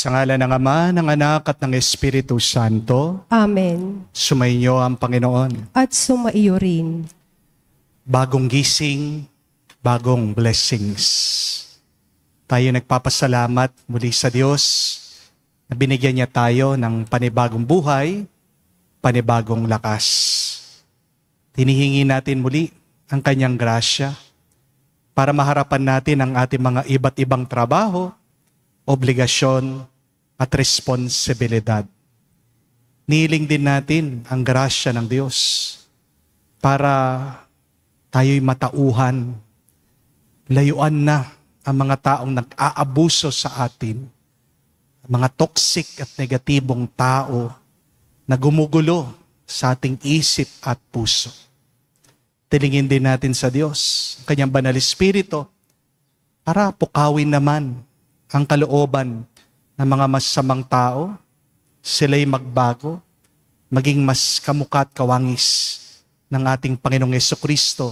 Sa ngalan ng Ama, ng Anak at ng Espiritu Santo. Amen. Sumainyo ang Panginoon. At sumaiyo rin. Bagong gising, bagong blessings. Tayo nagpapasalamat muli sa Diyos na binigyan niya tayo ng panibagong buhay, panibagong lakas. Hinihingi natin muli ang kanyang grasya para maharapan natin ang ating mga iba't ibang trabaho, obligasyon at responsibilidad. Nihiling din natin ang grasya ng Diyos para tayo'y matauhan, layuan na ang mga taong nag-aabuso sa atin, mga toxic at negatibong tao na gumugulo sa ating isip at puso. Tilingin din natin sa Diyos, ang kanyang banal espiritu, para pukawin naman ang kalooban ng mga masasamang tao, sila'y magbago, maging mas kamukha at kawangis ng ating Panginoong Jesucristo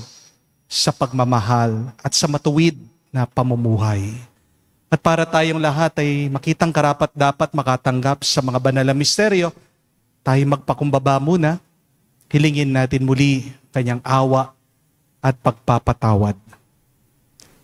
sa pagmamahal at sa matuwid na pamumuhay. At para tayong lahat ay makitang karapat-dapat makatanggap sa mga banal na misteryo, tayo magpakumbaba muna, hilingin natin muli kanyang awa at pagpapatawad.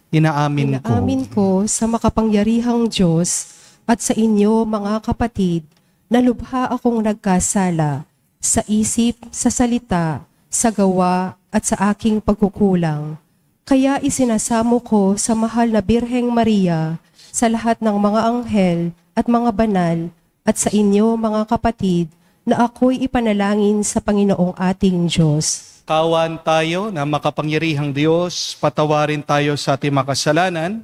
Inaamin ko sa makapangyarihang Diyos at sa inyo mga kapatid na lubha akong nagkasala sa isip, sa salita, sa gawa at sa aking pagkukulang. Kaya isinasamo ko sa mahal na Birheng Maria, sa lahat ng mga anghel at mga banal at sa inyo mga kapatid na ako'y ipanalangin sa Panginoong ating Diyos. Kawan tayo na makapangyarihang Diyos, patawarin tayo sa ating makasalanan,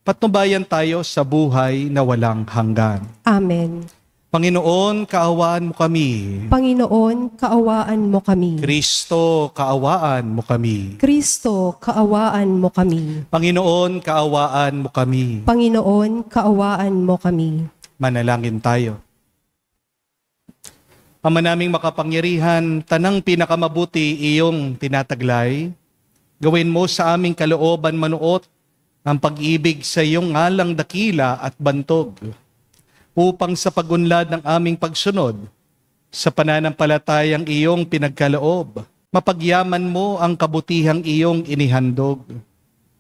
patnubayan tayo sa buhay na walang hanggan. Amen. Panginoon, kaawaan mo kami. Panginoon, kaawaan mo kami. Kristo, kaawaan mo kami. Kristo, kaawaan mo kami. Panginoon, kaawaan mo kami. Panginoon, kaawaan mo kami. Manalangin tayo. Ama naming makapangyarihan, tanang pinakamabuti iyong tinataglay. Gawin mo sa aming kalooban manuot ang pag-ibig sa iyong ngalang dakila at bantog, upang sa pagunlad ng aming pagsunod, sa pananampalatayang iyong pinagkaloob, mapagyaman mo ang kabutihang iyong inihandog,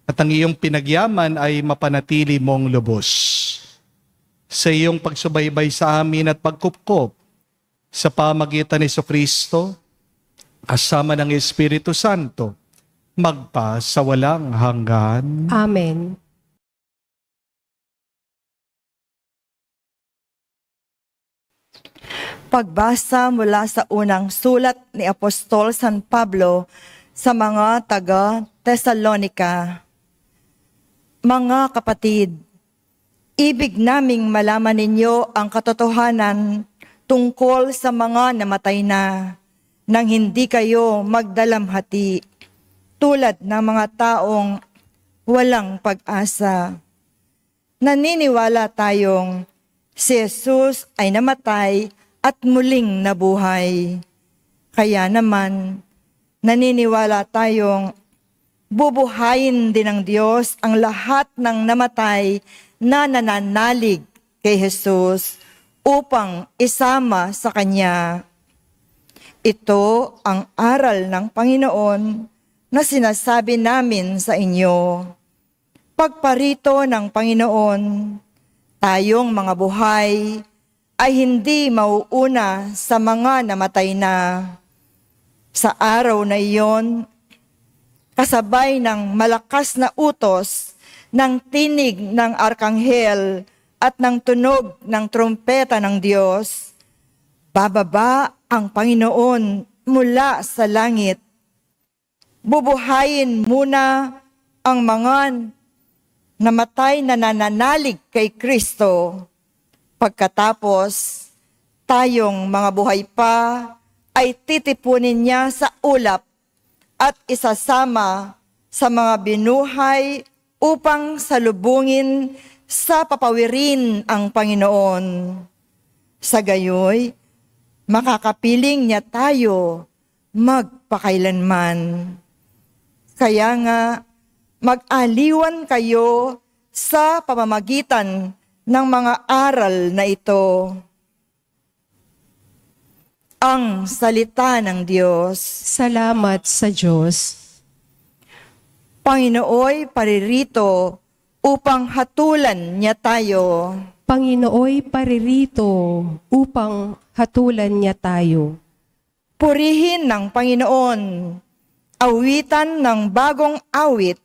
at ang iyong pinagyaman ay mapanatili mong lubos. Sa iyong pagsubaybay sa amin at pagkupkop, sa pamagitan ni Jesucristo, kasama ng Espiritu Santo, magpa sa walang hanggan. Amen. Pagbasa mula sa unang sulat ni Apostol San Pablo sa mga taga-Tesalonika. Mga kapatid, ibig naming malaman ninyo ang katotohanan tungkol sa mga namatay na, nang hindi kayo magdalamhati, tulad ng mga taong walang pag-asa. Naniniwala tayong si Jesus ay namatay at muling nabuhay. Kaya naman, naniniwala tayong bubuhayin din ng Diyos ang lahat ng namatay na nananalig kay Jesus upang isama sa Kanya. Ito ang aral ng Panginoon na sinasabi namin sa inyo. Pagparito ng Panginoon, tayong mga buhay ay hindi mauuna sa mga namatay na. Sa araw na iyon, kasabay ng malakas na utos ng tinig ng arkanghel at ng tunog ng trumpeta ng Diyos, bababa ang Panginoon mula sa langit. Bubuhayin muna ang mga namatay na nananalig kay Kristo. Pagkatapos, tayong mga buhay pa ay titipunin niya sa ulap at isasama sa mga binuhay upang salubungin sa papawirin ang Panginoon. Sa gayoy, makakapiling niya tayo magpakailanman. Kaya nga, mag-aliwan kayo sa pamamagitan ng mga aral na ito. Ang salita ng Diyos. Salamat sa Diyos. Panginooy paririto upang hatulan niya tayo. Panginooy paririto upang hatulan niya tayo. Purihin ng Panginoon, awitan ng bagong awit.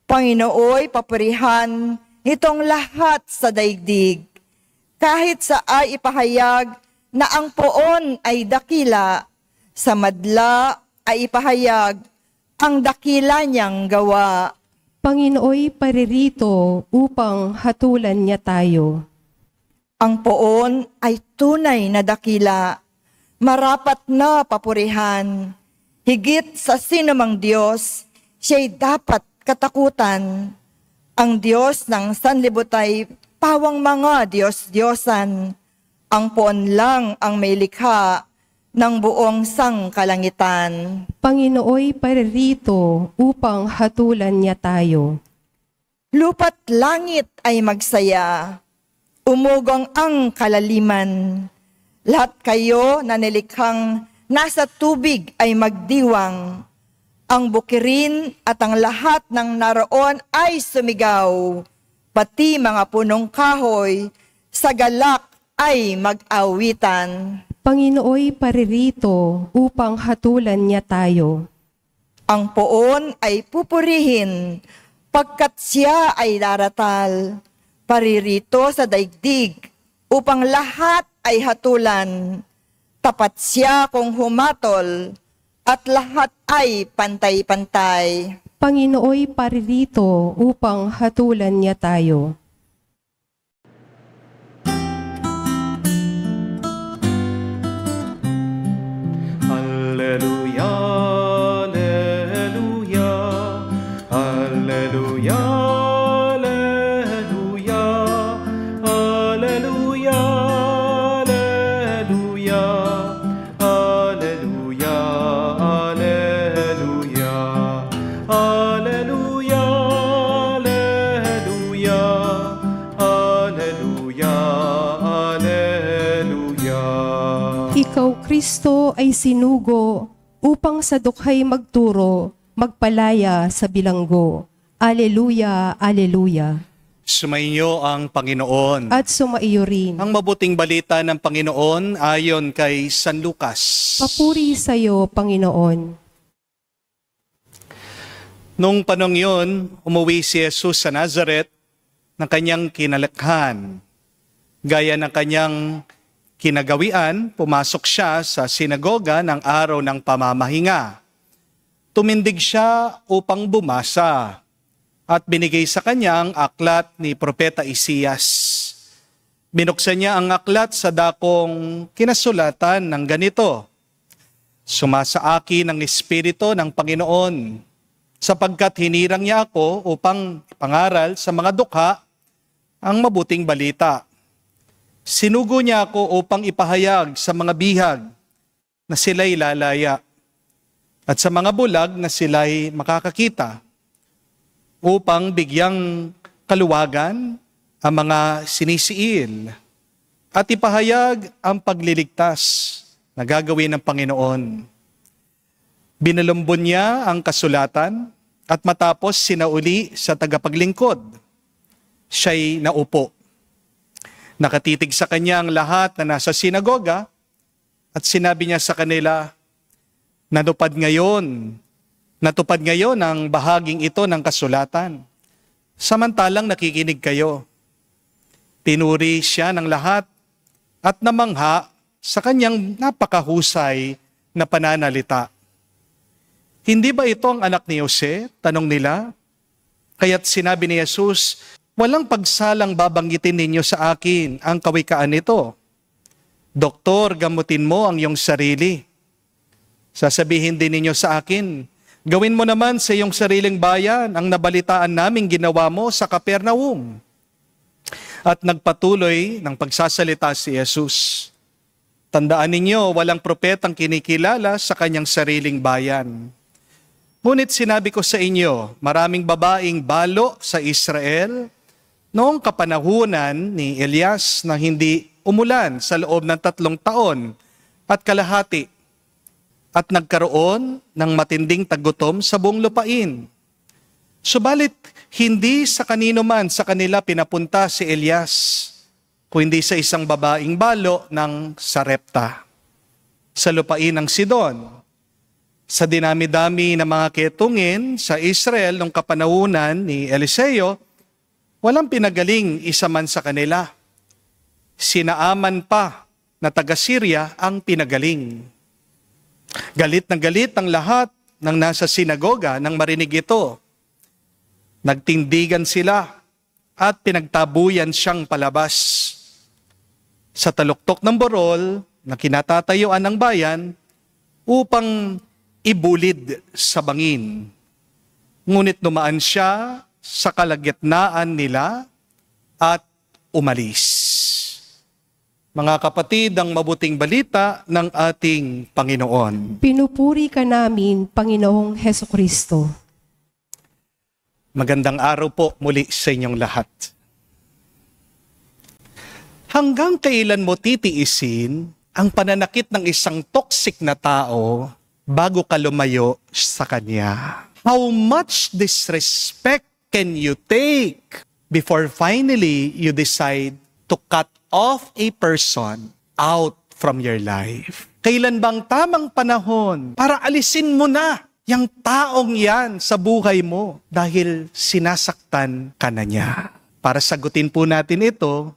Panginooy papurihan itong lahat sa daigdig. Kahit sa ay ipahayag na ang poon ay dakila, sa madla ay ipahayag ang dakila niyang gawa. Panginooy paririto upang hatulan niya tayo. Ang poon ay tunay na dakila, marapat na papurihan. Higit sa sinumang Diyos, siya'y dapat katakutan. Ang Diyos ng sanlibutan pawang mga Diyos-Diyosan. Ang poon lang ang may likha ng buong sangkalangitan. Panginooy paririto upang hatulan niya tayo. Lupa't langit ay magsaya, umugong ang kalaliman. Lahat kayo na nilikhang nasa tubig ay magdiwang. Ang bukirin at ang lahat ng naroon ay sumigaw. Pati mga punong kahoy sa galak ay mag-awitan. Panginooy paririto upang hatulan niya tayo. Ang poon ay pupurihin, pagkat siya ay daratal. Paririto sa daigdig, upang lahat ay hatulan. Tapat siya kung humatol, at lahat ay pantay-pantay. Panginooy paririto upang hatulan niya tayo. Alleluia, alleluia, alleluia, alleluia, alleluia, alleluia, alleluia, alleluia, alleluia, alleluia, alleluia. Ikaw, Kristo, ay sinugo upang sa dukhay magturo, magpalaya sa bilanggo. Alleluia, alleluia. Sumainyo ang Panginoon. At sumaiyo rin. Ang mabuting balita ng Panginoon ayon kay San Lucas. Papuri sa iyo, Panginoon. Nung panong yun, umuwi si Jesus sa Nazareth ng kanyang kinalakhan. Gaya ng kanyang kinagawian, pumasok siya sa sinagoga ng araw ng pamamahinga. Tumindig siya upang bumasa at binigay sa kanya ang aklat ni Propeta Isaias. Binuksan niya ang aklat sa dakong kinasulatan ng ganito, "Sumasa akin ang Espiritu ng Panginoon, sapagkat hinirang niya ako upang pangaral sa mga dukha ang mabuting balita. Sinugo niya ako upang ipahayag sa mga bihag na sila'y lalaya, at sa mga bulag na sila'y makakakita, upang bigyang kaluwagan ang mga sinisiil, at ipahayag ang pagliligtas na gagawin ng Panginoon." Binalumbon niya ang kasulatan at matapos sinauli sa tagapaglingkod, siya'y naupo. Nakatitig sa kanya ang lahat na nasa sinagoga at sinabi niya sa kanila, natupad ngayon ang bahaging ito ng kasulatan. Samantalang nakikinig kayo. Pinuri siya ng lahat at namangha sa kanyang napakahusay na pananalita. Hindi ba ito ang anak ni Jose? Tanong nila. Kaya't sinabi ni Jesus, walang pagsalang babanggitin ninyo sa akin ang kawikaan nito. Doktor, gamutin mo ang iyong sarili. Sasabihin din ninyo sa akin, gawin mo naman sa iyong sariling bayan ang nabalitaan naming ginawa mo sa Capernaum. At nagpatuloy ng pagsasalita si Jesus. Tandaan ninyo, walang propetang kinikilala sa kanyang sariling bayan. Ngunit sinabi ko sa inyo, maraming babaeng balo sa Israel Noong kapanahunan ni Elias na hindi umulan sa loob ng 3 taon at kalahati at nagkaroon ng matinding tagutom sa buong lupain. Subalit, hindi sa kanino man sa kanila pinapunta si Elias, kundi sa isang babaeng balo ng Sarepta, sa lupain ng Sidon. Sa dinami-dami ng mga ketungin sa Israel nung kapanahunan ni Eliseo, walang pinagaling isa man sa kanila. Si Naaman pa na taga-Syria ang pinagaling. Galit na galit ang lahat ng nasa sinagoga nang marinig ito. Nagtindigan sila at pinagtabuyan siyang palabas. Sa taluktok ng borol na kinatatayuan ng bayan upang ibulid sa bangin. Ngunit dumaan siya sa kalagitnaan nila at umalis. Mga kapatid, ang mabuting balita ng ating Panginoon. Pinupuri ka namin, Panginoong Hesukristo. Magandang araw po muli sa inyong lahat. Hanggang kailan mo titiisin ang pananakit ng isang toxic na tao bago ka lumayo sa kanya? How much disrespect can you take before finally you decide to cut off a person out from your life? Kailan bang tamang panahon para alisin mo na yung taong yan sa buhay mo dahil sinasaktan ka na niya? Para sagutin po natin ito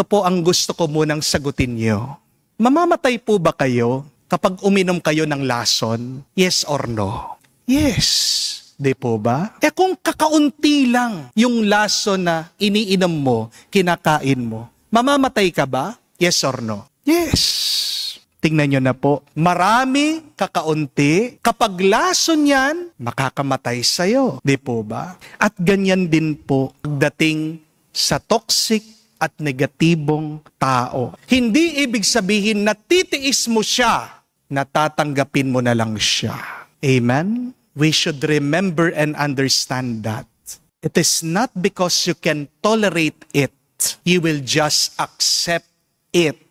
po ang gusto ko munang sagutin niyo. Mamamatay po ba kayo kapag uminom kayo ng lason? Yes or no? Yes. Di po ba? Kung kakaunti lang yung lason na iniinom mo, kinakain mo, mamamatay ka ba? Yes or no? Yes. Tingnan nyo na po. Marami, kakaunti, kapag lason yan, makakamatay sa'yo. Di po ba? At ganyan din po pagdating sa toxic at negatibong tao. Hindi ibig sabihin na titiis mo siya, natatanggapin mo na lang siya. Amen? We should remember and understand that. It is not because you can tolerate it, you will just accept it.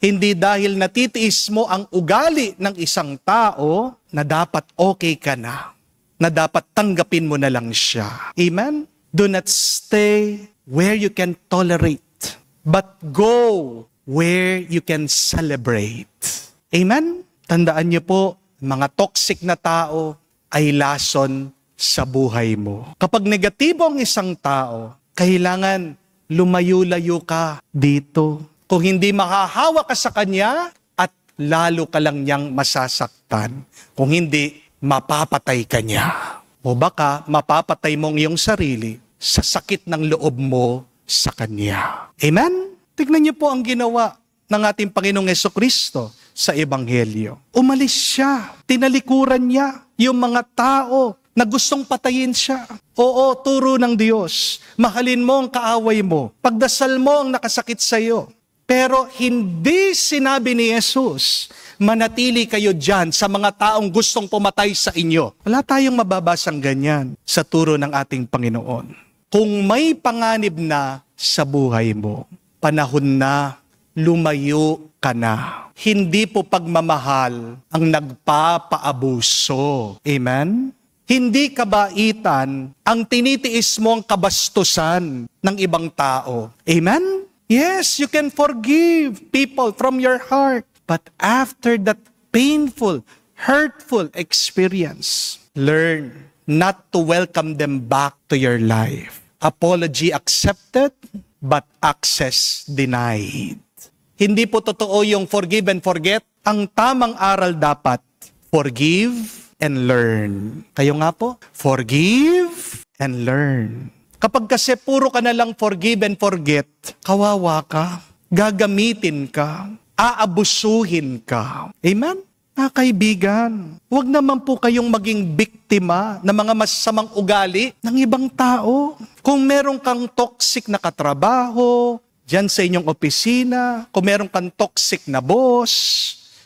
Hindi dahil natitiis mo ang ugali ng isang tao na dapat okay ka na dapat tanggapin mo na lang siya. Amen? Do not stay where you can tolerate, but go where you can celebrate. Amen? Tandaan niyo po, mga toxic na tao ay lason sa buhay mo. Kapag negatibo ang isang tao, kailangan lumayo-layo ka dito. Kung hindi makahawa ka sa kanya, at lalo ka lang niyang masasaktan. Kung hindi, mapapatay ka niya. O baka mapapatay mo ang iyong sarili sa sakit ng loob mo sa kanya. Amen? Tignan niyo po ang ginawa ng ating Panginoong Hesukristo sa Ebanghelyo. Umalis siya, tinalikuran niya yung mga tao na gustong patayin siya. Oo, turo ng Diyos. Mahalin mo ang kaaway mo. Pagdasal mo ang nakasakit sa iyo. Pero hindi sinabi ni Jesus, manatili kayo dyan sa mga taong gustong pumatay sa inyo. Wala tayong mababasang ganyan sa turo ng ating Panginoon. Kung may panganib na sa buhay mo, panahon na, lumayo ka na. Hindi po pagmamahal ang nagpapaabuso. Amen? Hindi kabaitan ang tinitiis mo ang kabastusan ng ibang tao. Amen? Yes, you can forgive people from your heart. But after that painful, hurtful experience, learn not to welcome them back to your life. Apology accepted, but access denied. Hindi po totoo yung forgive and forget. Ang tamang aral dapat, forgive and learn. Kayo nga po, forgive and learn. Kapag kasi puro ka na lang forgive and forget, kawawa ka, gagamitin ka, aabusuhin ka. Amen? Mga kaibigan, huwag naman po kayong maging biktima ng mga masasamang ugali ng ibang tao. Kung meron kang toxic na katrabaho, dyan sa inyong opisina, kung meron kang toxic na boss,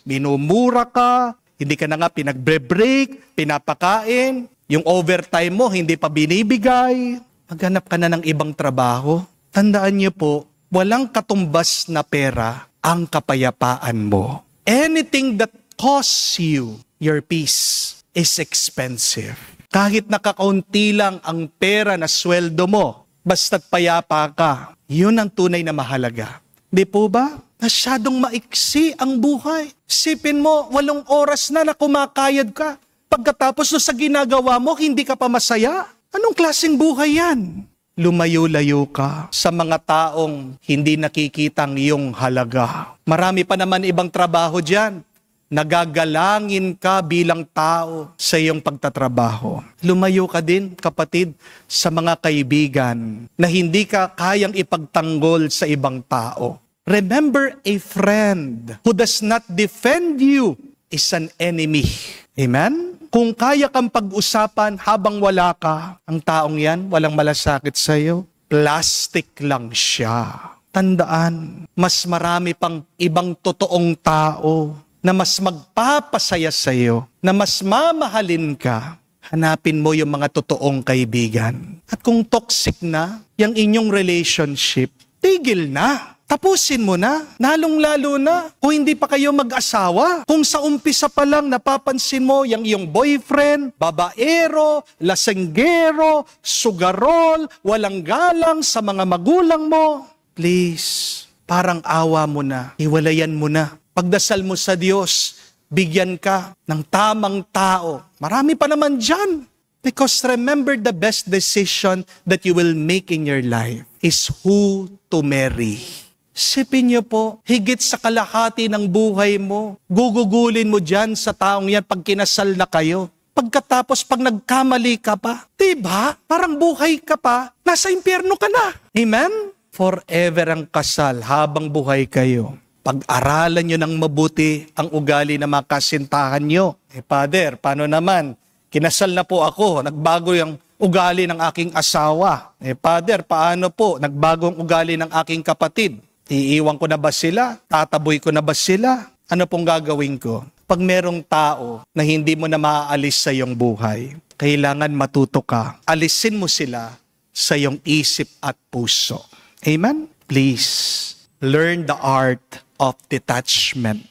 minumura ka, hindi ka na nga pinagbre-break, pinapakain, yung overtime mo hindi pa binibigay, maghanap ka na ng ibang trabaho. Tandaan niyo po, walang katumbas na pera ang kapayapaan mo. Anything that costs you your peace is expensive. Kahit nakakaunti lang ang pera na sweldo mo, basta't payapa ka, yun ang tunay na mahalaga. Di po ba? Masyadong maiksi ang buhay. Sipin mo, 8 oras na kumakayod ka. Pagkatapos no sa ginagawa mo, hindi ka pa masaya. Anong klaseng buhay yan? Lumayo-layo ka sa mga taong hindi nakikitang iyong halaga. Marami pa naman ibang trabaho dyan. Nagagalangin ka bilang tao sa iyong pagtatrabaho. Lumayo ka din, kapatid, sa mga kaibigan na hindi ka kayang ipagtanggol sa ibang tao. Remember, a friend who does not defend you is an enemy. Amen? Kung kaya kang pag-usapan habang wala ka, ang taong yan, walang malasakit sa iyo, plastic lang siya. Tandaan, mas marami pang ibang totoong tao na mas magpapasaya sa iyo, na mas mamahalin ka. Hanapin mo yung mga totoong kaibigan. At kung toxic na yung inyong relationship, tigil na. Tapusin mo na, lalong-lalo na kung hindi pa kayo mag-asawa. Kung sa umpisa pa lang napapansin mo yung iyong boyfriend, babaero, lasenggero, sugarol, walang galang sa mga magulang mo, please, parang awa mo na, hiwalayan mo na. Pagdasal mo sa Diyos, bigyan ka ng tamang tao. Marami pa naman dyan. Because remember, the best decision that you will make in your life is who to marry. Sipin niyo po, higit sa kalahati ng buhay mo, gugugulin mo dyan sa taong yan pag kinasal na kayo. Pagkatapos pag nagkamali ka pa, diba? Parang buhay ka pa, nasa impyerno ka na. Amen? Forever ang kasal habang buhay kayo. Pag-aralan nyo ng mabuti ang ugali ng mga kasintahan nyo. Father, paano naman? Kinasal na po ako, nagbago yung ugali ng aking asawa. Father, paano po? Nagbago ang ugali ng aking kapatid. Iiwan ko na ba sila? Tataboy ko na ba sila? Ano pong gagawin ko? Pag merong tao na hindi mo na maaalis sa iyong buhay, kailangan matuto ka. Alisin mo sila sa iyong isip at puso. Amen? Please, learn the art of detachment.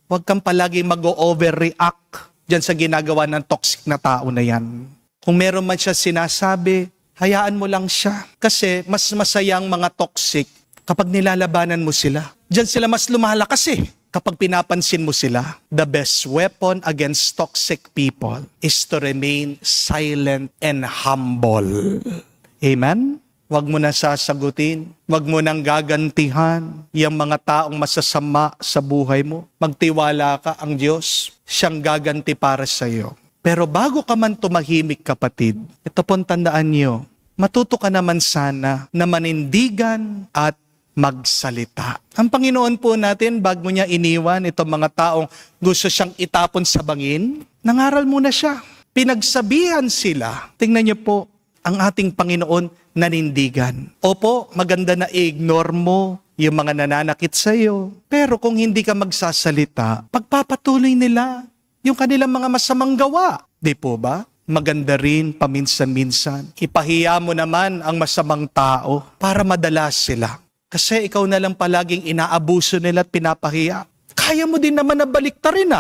Huwag kang palagi mag-overreact dyan sa ginagawa ng toxic na tao na yan. Kung meron man siya sinasabi, hayaan mo lang siya. Kasi mas masayang mga toxic kapag nilalabanan mo sila. Diyan sila mas lumalakas kapag pinapansin mo sila. The best weapon against toxic people is to remain silent and humble. Amen? Huwag mo na sasagutin. Huwag mo nang gagantihan yung mga taong masasama sa buhay mo. Magtiwala ka, ang Diyos, siyang gaganti para sa iyo. Pero bago ka man tumahimik, kapatid, ito pong tandaan niyo, matuto ka naman sana na manindigan at magsalita. Ang Panginoon po natin, bago niya iniwan itong mga taong gusto siyang itapon sa bangin, nangaral muna siya. Pinagsabihan sila. Tingnan niyo po, ang ating Panginoon nanindigan. Opo, maganda na i-ignore mo yung mga nananakit sa iyo. Pero kung hindi ka magsasalita, pagpapatuloy nila yung kanilang mga masamang gawa. Di po ba? Maganda rin paminsan-minsan. Ipahiya mo naman ang masamang tao para madalas sila. Kasi ikaw na lang palaging inaabuso nila at pinapahiya. Kaya mo din naman na baliktarin .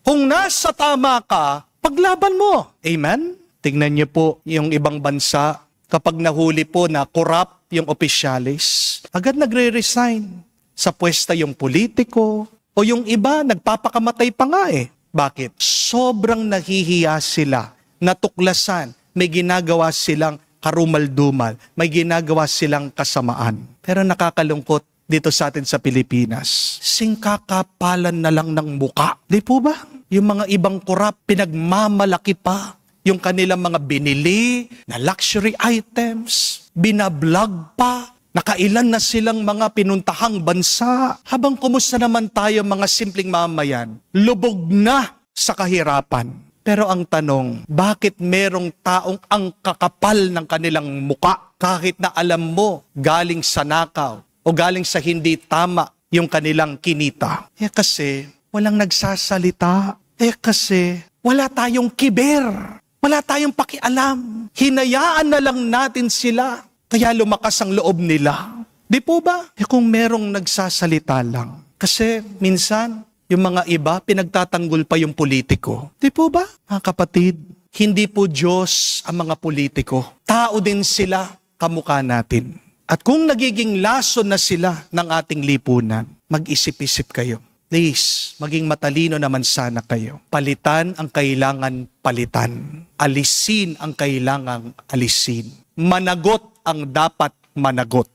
Kung nasa tama ka, paglaban mo. Amen? Tingnan niyo po yung ibang bansa, kapag nahuli po na corrupt yung opisyalis, agad nagre-resign. Sa pwesta yung politiko, o yung iba, nagpapakamatay pa nga . Bakit? Sobrang nahihiya sila, natuklasan, may ginagawa silang karumal-dumal, may ginagawa silang kasamaan. Pero nakakalungkot dito sa atin sa Pilipinas, singkakapalan na lang ng muka. Di po ba? Yung mga ibang corrupt, pinagmamalaki pa yung kanilang mga binili na luxury items, binablog pa, nakailan na silang mga pinuntahang bansa. Habang kumusta naman tayo mga simpleng mamayan, lubog na sa kahirapan. Pero ang tanong, bakit merong taong ang kakapal ng kanilang muka kahit na alam mo galing sa nakaw o galing sa hindi tama yung kanilang kinita? Kasi walang nagsasalita. Kasi wala tayong kiber. Wala tayong pakialam. Hinayaan na lang natin sila. Kaya lumakas ang loob nila. Di po ba? Kung merong nagsasalita lang. Kasi minsan, yung mga iba, pinagtatanggol pa yung politiko. Di po ba? Mga kapatid, hindi po Diyos ang mga politiko. Tao din sila, kamukha natin. At kung nagiging lason na sila ng ating lipunan, mag-isip-isip kayo. Please, maging matalino naman sana kayo. Palitan ang kailangan palitan. Alisin ang kailangang alisin. Managot ang dapat managot.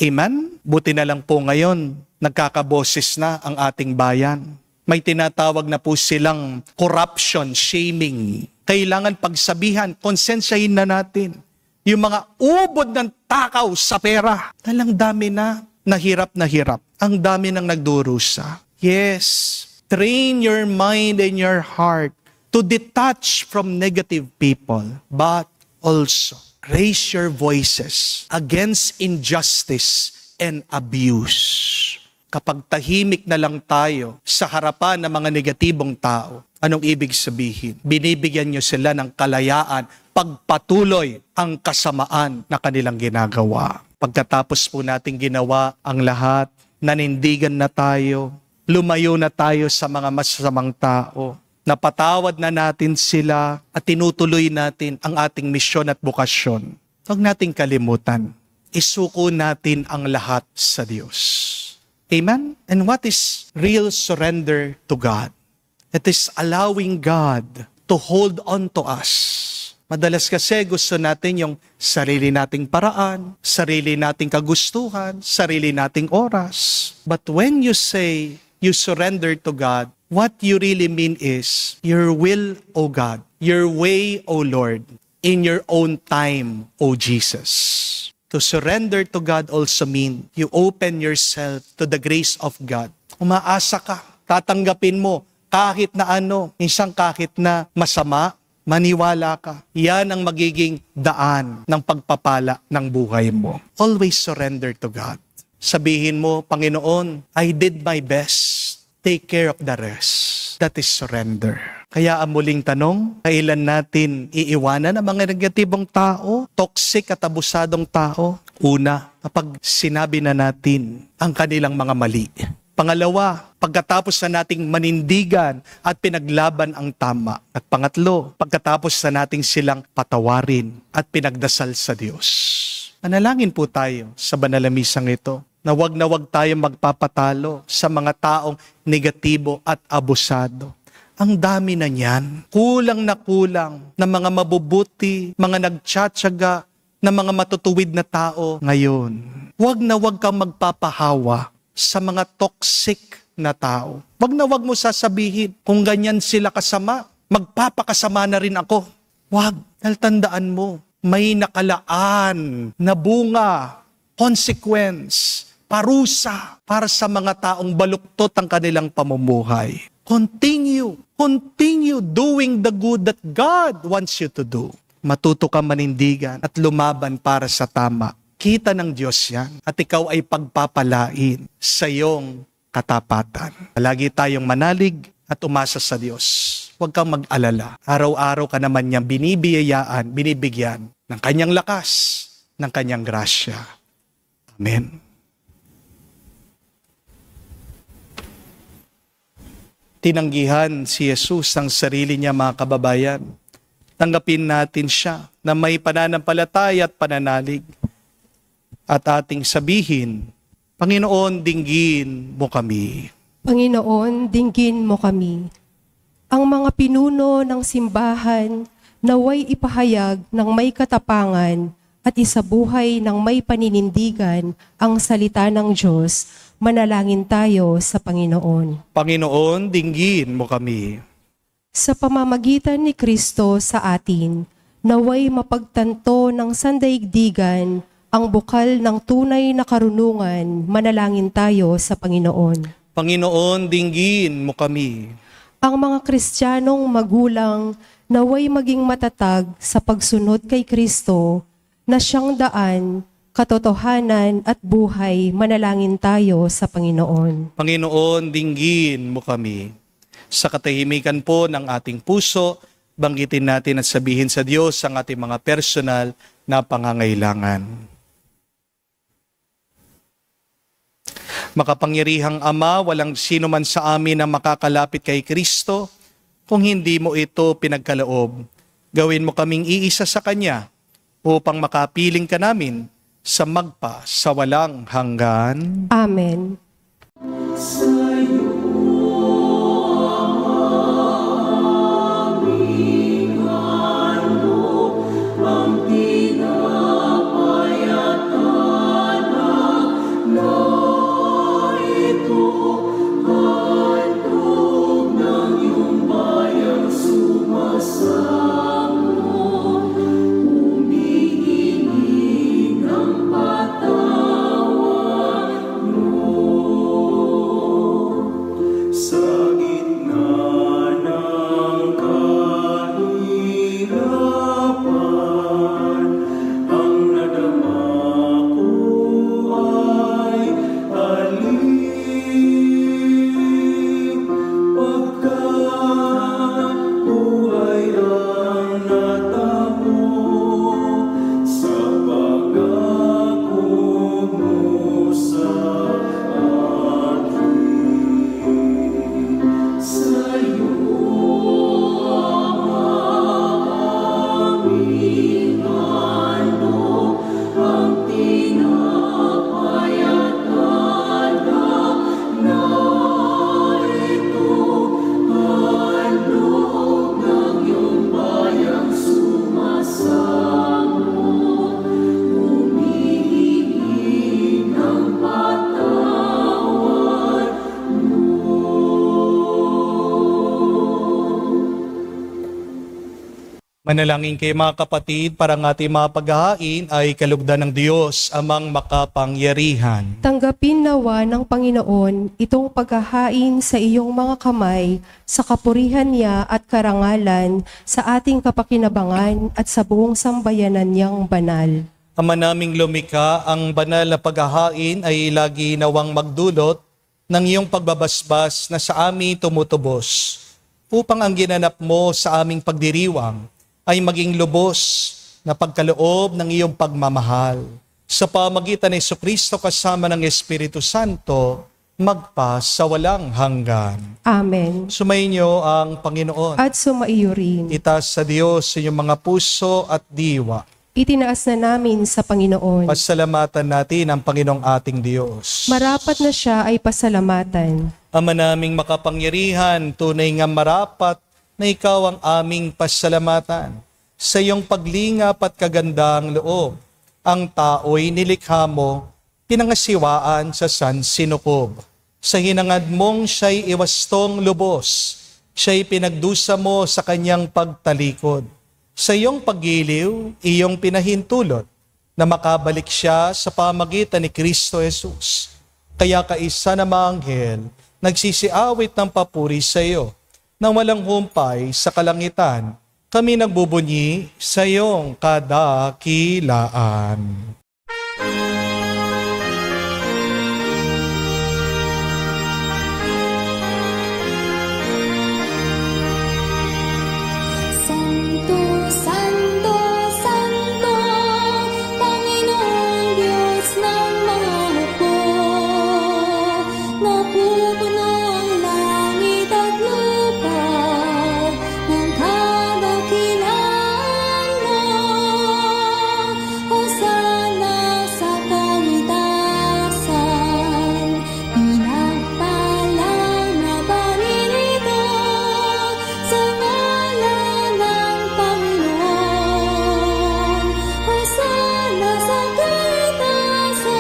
Amen? Buti na lang po ngayon, nagkakaboses na ang ating bayan. May tinatawag na po silang corruption, shaming. Kailangan pagsabihan, konsensyahin na natin. Yung mga ubod ng takaw sa pera. Talang dami na, nahirap. Ang dami nang nagdurusa. Yes, train your mind and your heart to detach from negative people, but also raise your voices against injustice and abuse. Kapag tahimik na lang tayo sa harapan ng mga negatibong tao, anong ibig sabihin? Binibigyan nyo sila ng kalayaan pagpatuloy ang kasamaan na kanilang ginagawa. Pagkatapos po nating ginawa ang lahat, nanindigan na tayo, lumayo na tayo sa mga masasamang tao. Napatawad na natin sila at tinutuloy natin ang ating misyon at bukasyon. Huwag nating kalimutan. Isuko natin ang lahat sa Diyos. Amen? And what is real surrender to God? It is allowing God to hold on to us. Madalas kasi gusto natin yung sarili nating paraan, sarili nating kagustuhan, sarili nating oras. But when you say, you surrender to God, what you really mean is, your will, O God, your way, O Lord, in your own time, O Jesus. To surrender to God also mean, you open yourself to the grace of God. Umaasa ka, tatanggapin mo, kahit na ano, minsan kahit na masama, maniwala ka. Yan ang magiging daan ng pagpapala ng buhay mo. Always surrender to God. Sabihin mo, Panginoon, I did my best. Take care of the rest. That is surrender. Kaya ang muling tanong, kailan natin iiwanan ang mga negatibong tao, toxic at abusadong tao? Una, kapag sinabi na natin ang kanilang mga mali. Pangalawa, pagkatapos na nating manindigan at pinaglaban ang tama. At pangatlo, pagkatapos na nating silang patawarin at pinagdasal sa Diyos. Manalangin po tayo sa banal na misang ito na wag tayong magpapatalo sa mga taong negatibo at abusado. Ang dami na niyan. Kulang na mga mabubuti, mga nagtsatsaga, na mga matutuwid na tao ngayon. Wag kang magpapahawa sa mga toxic na tao. Wag mo sasabihin, kung ganyan sila kasama, magpapakasama na rin ako. Wag, dahil tandaan mo, may nakalaan na bunga, consequence, parusa para sa mga taong baluktot ang kanilang pamumuhay. Continue doing the good that God wants you to do. Matuto kang manindigan at lumaban para sa tama. Kita ng Diyos yan at ikaw ay pagpapalain sa iyong katapatan. Palagi tayong manalig at umasa sa Diyos. Huwag kang mag-alala. Araw-araw ka naman niyang binibigyan ng kanyang lakas, ng kanyang grasya. Amen. Tinanggihan si Jesus ang sarili niya, mga kababayan. Tanggapin natin siya na may pananampalataya at pananalig. At ating sabihin, Panginoon, dinggin mo kami. Panginoon, dinggin mo kami. Ang mga pinuno ng simbahan naway ipahayag ng may katapangan at isabuhay ng may paninindigan ang salita ng Diyos. Manalangin tayo sa Panginoon. Panginoon, dinggin mo kami. Sa pamamagitan ni Kristo sa atin, naway mapagtanto ng sandaigdigan ang bukal ng tunay na karunungan. Manalangin tayo sa Panginoon. Panginoon, dinggin mo kami. Ang mga Kristiyanong magulang naway maging matatag sa pagsunod kay Kristo na siyang daan, katotohanan at buhay. Manalangin tayo sa Panginoon. Panginoon, dinggin mo kami. Sa katahimikan po ng ating puso, banggitin natin at sabihin sa Diyos ang ating mga personal na pangangailangan. Makapangyarihang Ama, walang sino man sa amin na makakalapit kay Kristo kung hindi mo ito pinagkaloob. Gawin mo kaming iisa sa Kanya upang makapiling ka namin sa magpa sa walang hanggan. Amen. Manalangin kayo mga kapatid para ang ating mga paghahain ay kalugdan ng Diyos amang makapangyarihan. Tanggapin nawa ng Panginoon itong paghahain sa iyong mga kamay sa kapurihan niya at karangalan sa ating kapakinabangan at sa buong sambayanan niyang banal. Ama naming lumikha, ang banal na paghahain ay lagi nawang magdulot ng iyong pagbabasbas na sa amin tumutubos, upang ang ginanap mo sa aming pagdiriwang ay maging lubos na pagkaloob ng iyong pagmamahal. Sa pamagitan ni Jesucristo kasama ng Espiritu Santo, magpa sa walang hanggan. Amen. Sumainyo ang Panginoon. At sumaiyo rin. Itaas sa Diyos sa inyong mga puso at diwa. Itinaas na namin sa Panginoon. Pasalamatan natin ang Panginoong ating Diyos. Marapat na siya ay pasalamatan. Ama naming makapangyarihan, tunay nga marapat na ikaw ang aming pasalamatan. Sa iyong paglingap at kagandang loob, ang tao'y nilikha mo, pinangasiwaan sa sansinukob. Sa hinangad mong siya'y iwastong lubos, siya'y pinagdusa mo sa kanyang pagtalikod. Sa iyong paggiliw, iyong pinahintulot na makabalik siya sa pamagitan ni Kristo Jesus. Kaya kaisa na mga anghel, nagsisiawit ng papuri sa iyo, nang walang humpay sa kalangitan, kami nagbubunyi sa iyong kadakilaan. Santo, Santo, Santo, Panginoong Diyos ng mga hukbo, napupuno ang langit at lupa ng kadakilaan mo. Hosana sa kaitasan, pinagpalang na Panginoon sa ngalan ng Panginoon. Hosana sa kaitasan,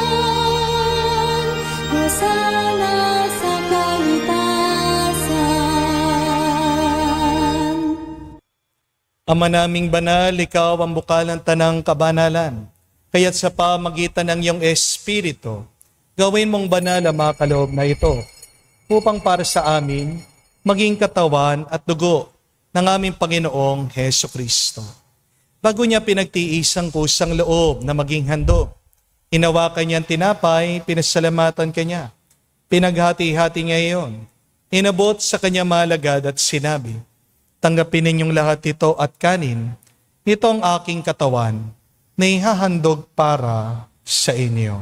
Hosana sa kaitasan. Ama naming banal, ikaw ang bukal ng tanang kabanalan. Kaya't sa pamagitan ng iyong Espiritu, gawin mong banal ang mga kaloob na ito, upang para sa amin, maging katawan at dugo ng aming Panginoong Heso Kristo. Bago niya pinagtiis ang kusang loob na maging handog, hinawakan niya ang tinapay, pinasalamatan kanya. Pinaghati-hati niya iyon, inabot sa kanya malagad at sinabi, Tanggapin ninyong lahat ito at kanin. Ito ang aking katawan na ihahandog para sa inyo.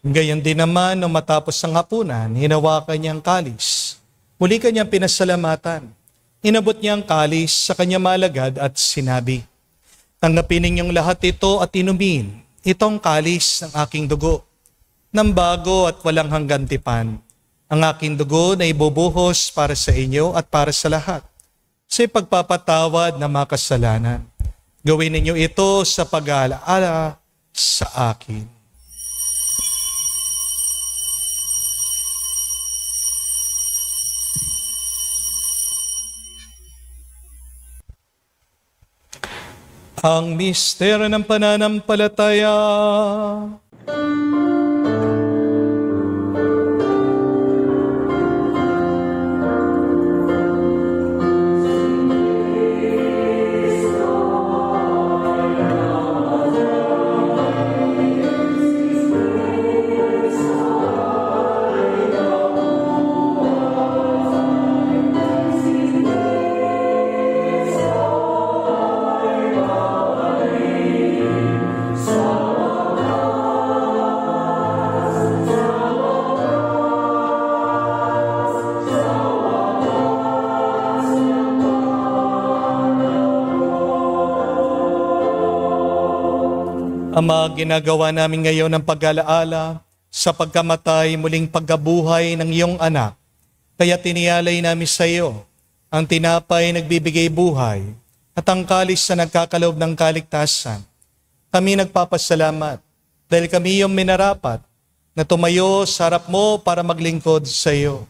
Gayon din naman, nung matapos ang hapunan, hinawakan niya ang kalis. Muli kanyang pinasalamatan. Inabot niya ang kalis sa kanyang malagad at sinabi, "Tanggapin ninyong lahat ito at inumin. Itong kalis ng aking dugo, ng bago at walang hanggan tipan. Ang aking dugo na ibubuhos para sa inyo at para sa lahat, sa pagpapatawad ng mga kasalanan. Gawin ninyo ito sa pag-aalaala sa akin." Ang misteryo ng pananampalataya. Ama, ginagawa namin ngayon ng pag-alaala sa pagkamatay muling pagkabuhay ng iyong anak. Kaya tinialay namin sa iyo ang tinapay nagbibigay buhay at ang kalis na nagkakaloob ng kaligtasan. Kami nagpapasalamat dahil kami iyong minarapat na tumayo sa harap mo para maglingkod sa iyo.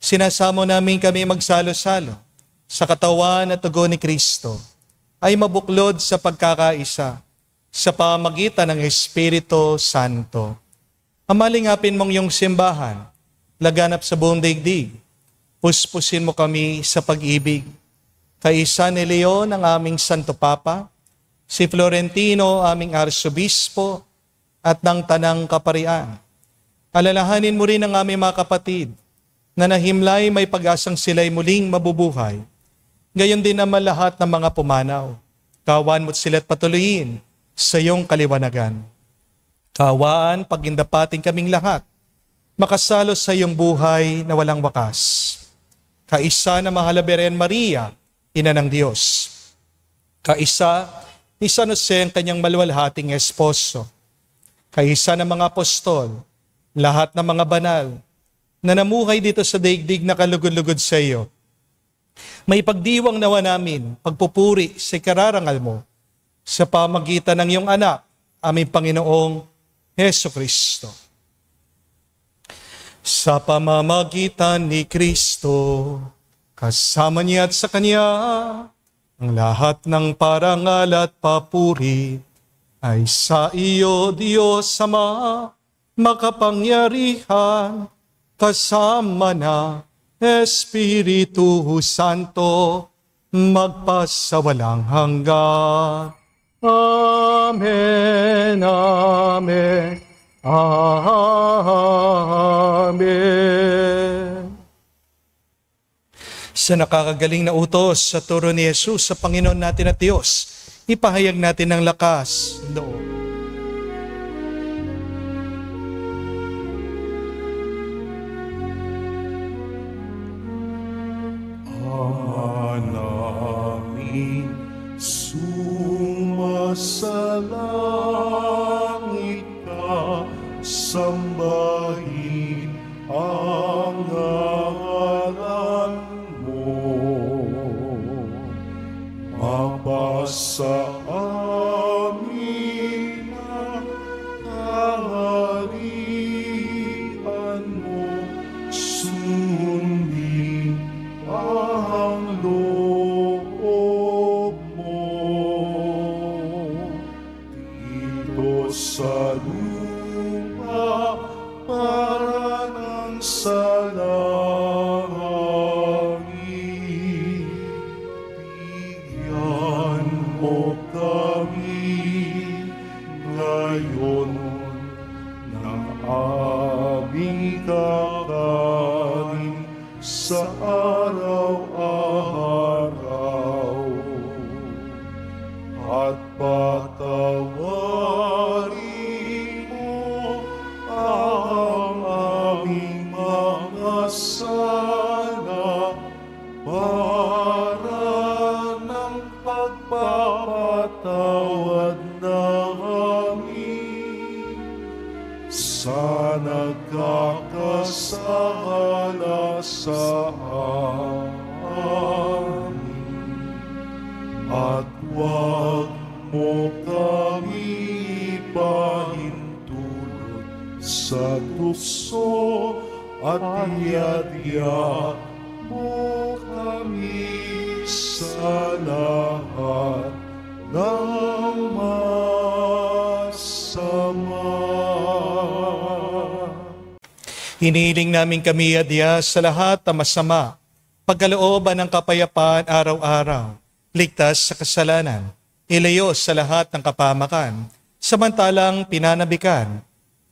Sinasamo namin kami magsalo-salo sa katawan at dugo ni Kristo ay mabuklod sa pagkakaisa sa pamagitan ng Espiritu Santo. Amalingapin mong iyong simbahan, laganap sa buong daigdig. Puspusin mo kami sa pag-ibig. Kaisa ni Leon ang aming Santo Papa, si Florentino aming Arsobispo, at ng Tanang Kaparian. Alalahanin mo rin ang aming mga kapatid na nahimlay may pag-asang sila'y muling mabubuhay. Gayon din naman lahat ng mga pumanaw. Kawan mo't sila't patuloyin sa iyong kaliwanagan. Kawaan, pagindapating kaming lahat, makasalo sa iyong buhay na walang wakas. Kaisa na mahal na Birhen Maria, Ina ng Diyos. Kaisa ni San Jose ang kanyang maluwalhating esposo. Kaisa ng mga apostol, lahat ng mga banal, na namuhay dito sa daigdig na kalugod-lugod sa iyo. May pagdiwang nawa namin, pagpupuri sa kararangal mo, sa pamagitan ng iyong anak, aming Panginoong Heso Kristo. Sa pamamagitan ni Kristo, kasama niya at sa Kanya, ang lahat ng parangal at papuri ay sa iyo, Diyos Ama, makapangyarihan, kasama na Espiritu Santo, magpasawalang hanggan. Amen, amen, amen. Sa nakakagaling na utos sa turo ni Jesus sa Panginoon natin at Diyos, ipahayag natin ng lakas loob. Namin sumasalangit ka, sambahin ang ngalan mo. Mapasa amin ang kaharian mo, sundin ang loob mo. Dito sa lupa para ng sa langit, bigyan mo aming kakanin sa araw-araw. At patawarin mo ang aming mga sala para ng pagpapatawad namin sa nagkakasala sa amin. At huwag mo kami ipahintulot sa tukso at iadya mo kami sa lahat ng masama. Hinihiling namin kami, adya, sa lahat ng masama, pagkalooban ng kapayapaan araw-araw, ligtas sa kasalanan, ilayo sa lahat ng kapamakan, samantalang pinanabikan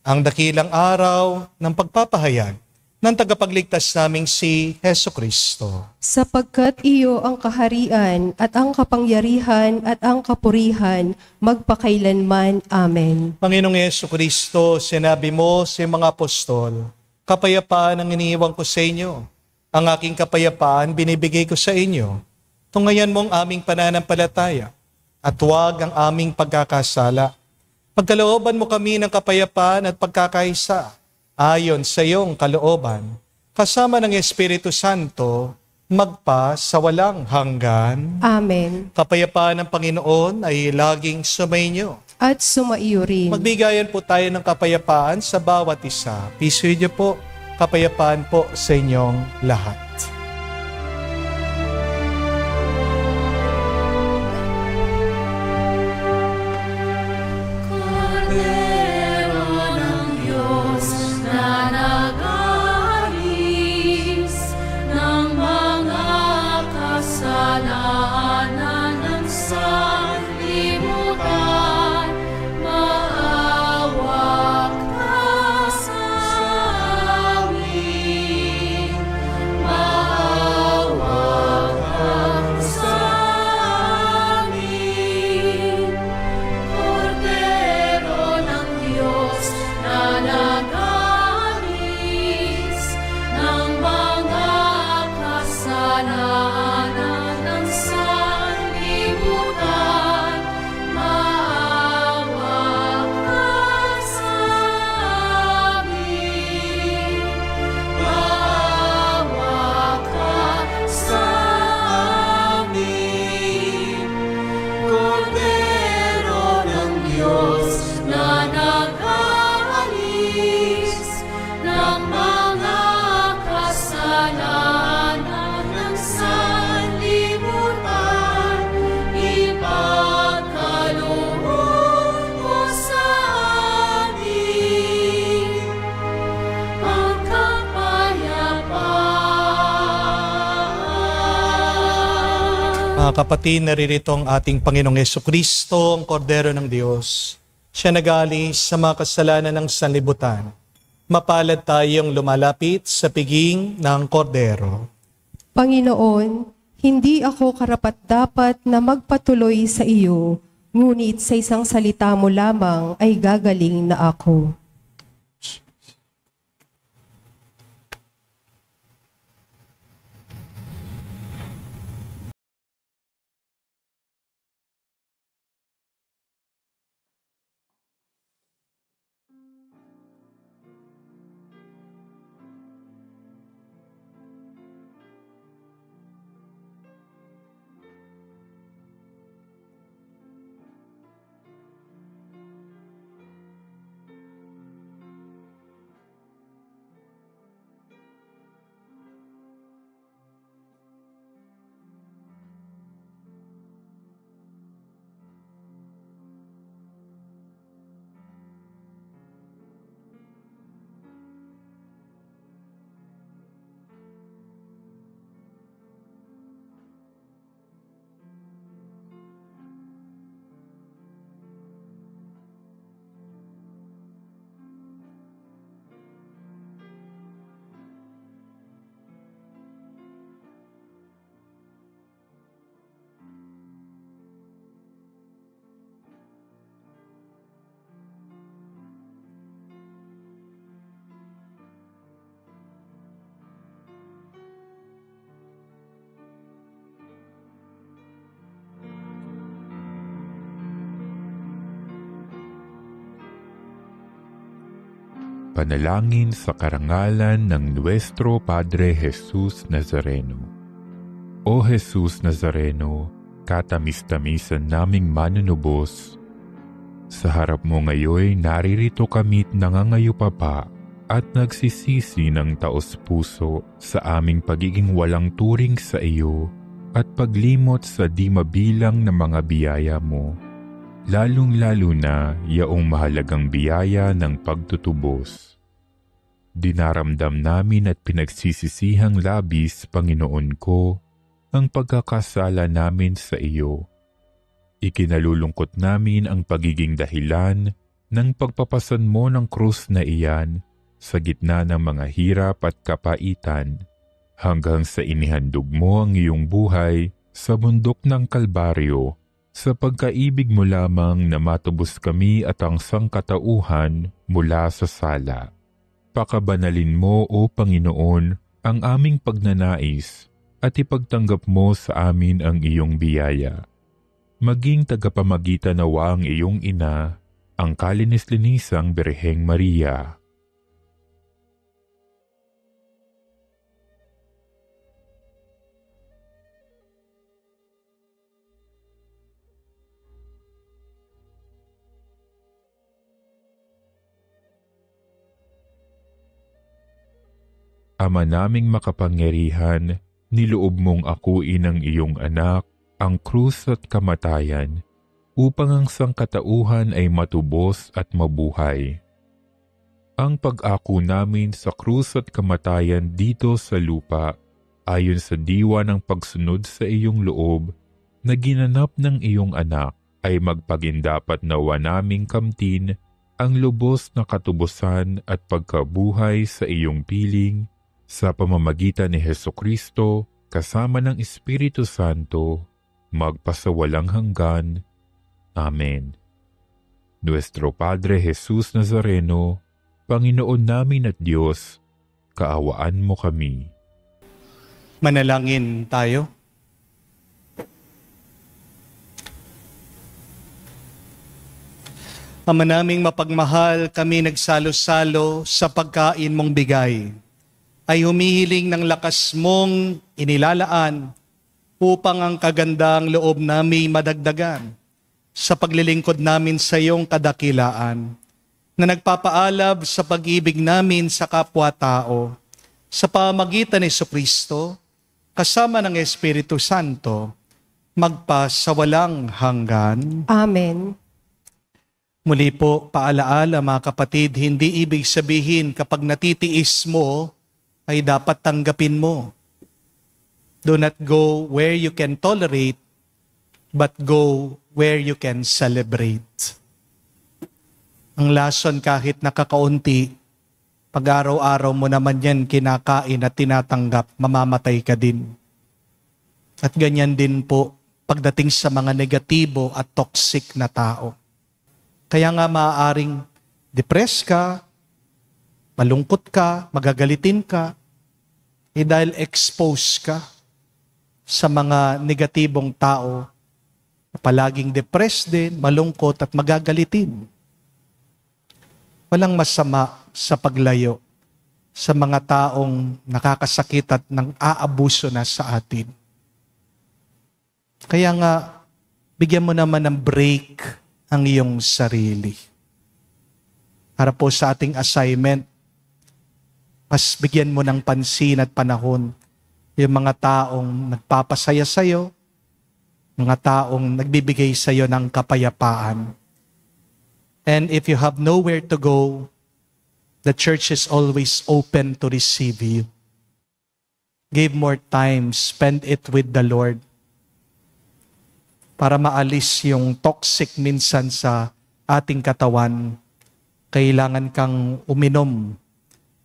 ang dakilang araw ng pagpapahayag ng tagapagligtas naming si Heso Kristo. Sapagkat iyo ang kaharian at ang kapangyarihan at ang kapurihan magpakailanman. Amen. Panginoong Heso Kristo, sinabi mo sa mga apostol, kapayapaan ang iniiwan ko sa inyo. Ang aking kapayapaan binibigay ko sa inyo. Tungayan mo ang aming pananampalataya at huwag ang aming pagkakasala. Pagkalooban mo kami ng kapayapaan at pagkakaisa ayon sa iyong kalooban, kasama ng Espiritu Santo, magpa sa walang hanggan. Amen. Kapayapaan ng Panginoon ay laging sumainyo. At sumaiyo rin. Magbigayan po tayo ng kapayapaan sa bawat isa. Peace with you po. Kapayapaan po sa inyong lahat. Cordero ng Diyos na nag-aalis ng mga kasalanan ng sanlibutan, maawa ka sa amin. Maawa ka sa amin. Cordero ng Diyos na nag-aalis ng mga kasalanan ng sanlibutan, maawa ka sa amin. Maawa ka sa amin. Cordero ng Diyos na nag-aalis ng mga kasalanan ng sanlibutan, ipagkaloob mo sa amin ang kapayapaan. Mga kapatid, naririto ang ating Panginoong Jesucristo, ang Kordero ng Diyos. Siya nag-aalis sa mga kasalanan ng sanlibutan. Mapalad tayong lumalapit sa piging ng Kordero. Panginoon, hindi ako karapat-dapat na magpatuloy sa iyo, ngunit sa isang salita mo lamang ay gagaling na ako. Panalangin sa karangalan ng Nuestro Padre Jesus Nazareno. O Jesus Nazareno, katamis-tamisan naming manunubos, sa harap mo ngayon naririto kami't nangangayupapa at nagsisisi ng taos-puso sa aming pagiging walang turing sa iyo at paglimot sa di mabilang na mga biyaya mo, lalong-lalo na yaong mahalagang biyaya ng pagtutubos. Dinaramdam namin at pinagsisisihang labis, Panginoon ko, ang pagkakasala namin sa iyo. Ikinalulungkot namin ang pagiging dahilan ng pagpapasan mo ng krus na iyan sa gitna ng mga hirap at kapaitan, hanggang sa inihandog mo ang iyong buhay sa bundok ng Kalbaryo, sa pagkaibig mo lamang na matubos kami at ang sangkatauhan mula sa sala. Pakabanalin mo, O Panginoon, ang aming pagnanais at ipagtanggap mo sa amin ang iyong biyaya. Maging tagapamagitan nawa ang iyong ina, ang kalinis-linisang Birheng Maria. Ama naming makapangyarihan, niloob mong akuin ang iyong anak, ang krus at kamatayan, upang ang sangkatauhan ay matubos at mabuhay. Ang pag-ako namin sa krus at kamatayan dito sa lupa, ayon sa diwa ng pagsunod sa iyong loob, na ginanap ng iyong anak, ay magpagindapat nawa naming kamtin ang lubos na katubusan at pagkabuhay sa iyong piling, sa pamamagitan ni Hesukristo, kasama ng Espiritu Santo, magpasawalang hanggan. Amen. Nuestro Padre Jesus Nazareno, Panginoon namin at Diyos, kaawaan mo kami. Manalangin tayo. Ama naming mapagmahal, kami nagsalo-salo sa pagkain mong bigay, ay humihiling ng lakas mong inilalaan upang ang kagandang loob namin madagdagan sa paglilingkod namin sa iyong kadakilaan, na nagpapaalab sa pag-ibig namin sa kapwa-tao sa pamagitan ni Jesucristo, kasama ng Espiritu Santo, magpasawalang hanggan. Amen. Muli po, paalaala mga kapatid, hindi ibig sabihin kapag natitiis mo, ay dapat tanggapin mo. Do not go where you can tolerate, but go where you can celebrate. Ang lason kahit nakakaunti, pag araw-araw mo naman yan kinakain at tinatanggap, mamamatay ka din. At ganyan din po pagdating sa mga negatibo at toxic na tao. Kaya nga maaaring depressed ka, malungkot ka, magagalitin ka, dahil exposed ka sa mga negatibong tao, palaging depressed din, malungkot at magagalitin. Walang masama sa paglayo sa mga taong nakakasakit at nang aabuso na sa atin. Kaya nga, bigyan mo naman ng break ang iyong sarili. Para po sa ating assignment, mas bigyan mo ng pansin at panahon yung mga taong nagpapasaya sa'yo, mga taong nagbibigay sa'yo ng kapayapaan. And if you have nowhere to go, the church is always open to receive you. Give more time, spend it with the Lord, para maalis yung toxic minsan sa ating katawan. Kailangan kang uminom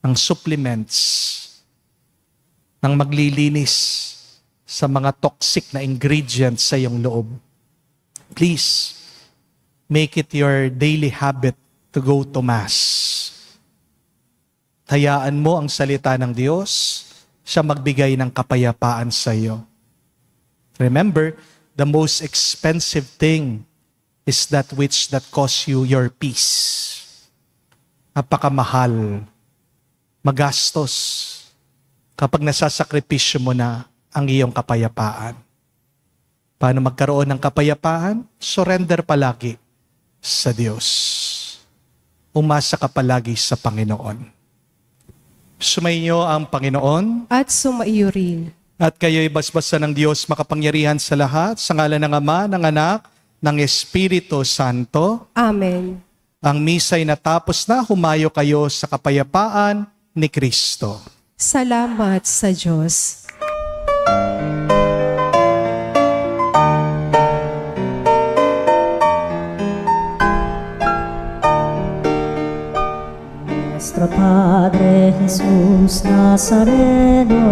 ng supplements, ng maglilinis sa mga toxic na ingredients sa iyong loob. Please, make it your daily habit to go to Mass. Hayaan mo ang salita ng Diyos, siya magbigay ng kapayapaan sa iyo. Remember, the most expensive thing is that which that costs you your peace. Napakamahal, magastos, kapag nasasakripisyo mo na ang iyong kapayapaan. Paano magkaroon ng kapayapaan? Surrender palagi sa Diyos. Umasa ka palagi sa Panginoon. Sumainyo ang Panginoon. At sumaiyo rin. At kayo'y basbasan ng Diyos makapangyarihan sa lahat, sa ngalan ng Ama, ng Anak, ng Espiritu Santo. Amen. Ang misa'y natapos na, humayo kayo sa kapayapaan ni Kristo. Salamat sa Diyos. Nuestro Padre Jesus Nazareno,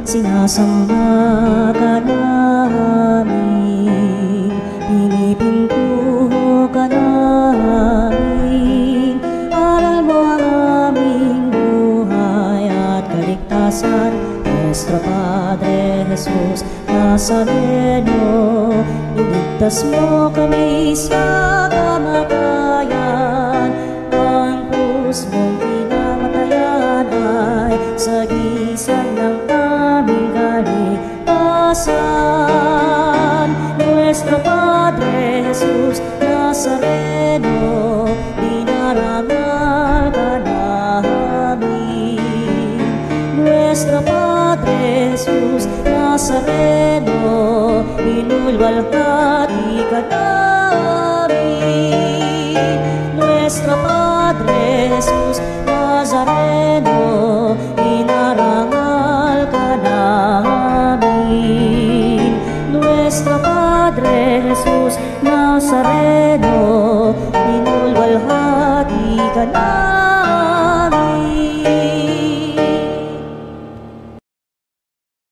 sinasamba ka namin, pinipintuho ka namin, aral mo ang aming buhay at kaligtasan. Nuestro Padre Jesus Nazareno, iligtas mo kami sa kamatayan, ang krus mong pinamatayan ay sagisag ng aming kaligtasan. Nuestro Padre Jesus Nazareno, dinarangal ka namin. Nuestro Padre Jesus Nazareno, inulwalhati ka namin. Nuestro Padre Jesus Nazareno,